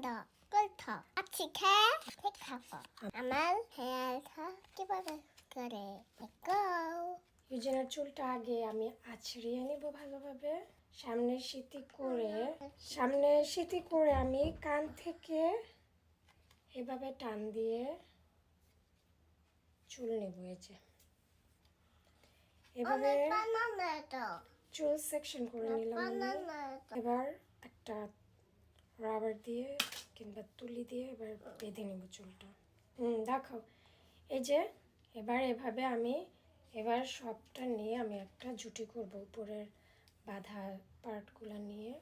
더 꿀터 아치케 택하고 আমার হেয়ারটা কিভাবে করে দেখো ইউজেনের চুলটা আগে আমি আছড়িয়ে নিব ভালোভাবে সামনে সিটি করে আমি কান থেকে এভাবে টান দিয়ে চুল নেব এভাবে চুল সেকশন করে নিলাম এবার একটা রাবার দিয়ে কিংবা তুলি দিয়ে এবার বেঁধে নেব চুলটা দেখো এই যে এবার এভাবে আমি এবার সবটা নিয়ে আমি একটা জুটি করব উপরের বাঁধা পার্টগুলো নিয়ে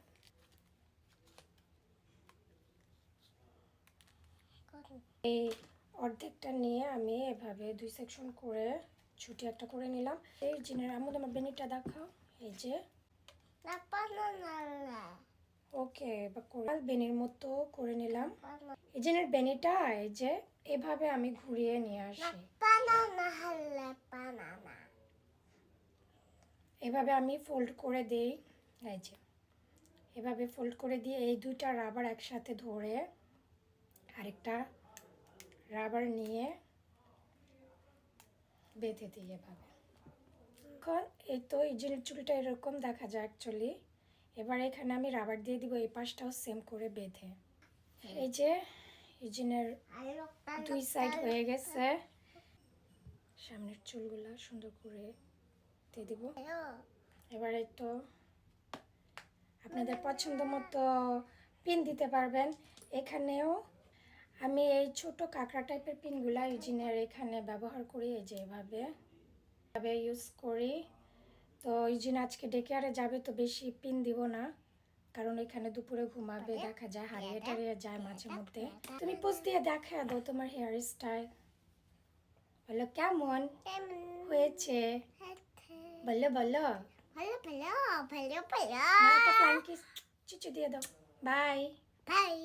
এই অর্ধেকটা নিয়ে আমি এভাবে 2 সেকশন করে ছুটি একটা করে নিলাম এই জিনের আমার বেনিটা দেখাও এই যে ওকে বা কোরাল বেনির মতো করে নিলাম এই জিনের বেনিটা এই যে এভাবে আমি ঘুরিয়ে নিয়ে আসি এভাবে আমি ফোল্ড করে দেই এই যে এভাবে ফোল্ড করে দিয়ে এই দুইটা রাবার একসাথে ধরে আরেকটা রাবার নিয়ে বেঁধে দিই এভাবে এখন এই তো এই জিনের চুলটা এরকম দেখা যায় অ্যাকচুয়ালি এবার এখানে আমি রাবার দিয়ে দিব এই পাশটাও সেম করে বেঁধে এই যে এই জিনের দুই সাইড হয়ে গেছে সামনের চুলগুলা সুন্দর করে দিয়ে দিব এবারে তো আপনাদের পছন্দ মতো পিন দিতে পারবেন এখানেও আমি এই ছোট কাঁকড়া টাইপের পিনগুলা ইউজিনের এখানে ব্যবহার করি এই যে এভাবে ইউজ করি তো ইউজিন আজকে ডেকে আরে যাবে তো বেশি পিন দিব না কারণ এখানে দুপুরে ঘুমাবে দেখা যায় হারিয়ে টারিয়ে যায় মাঝে মধ্যে তুমি পোজ দিয়ে দেখা দাও তোমার হেয়ার স্টাইল বলো কেমন হয়েছে বলো বলো ভালো চিচু দিয়ে দাও বাই বাই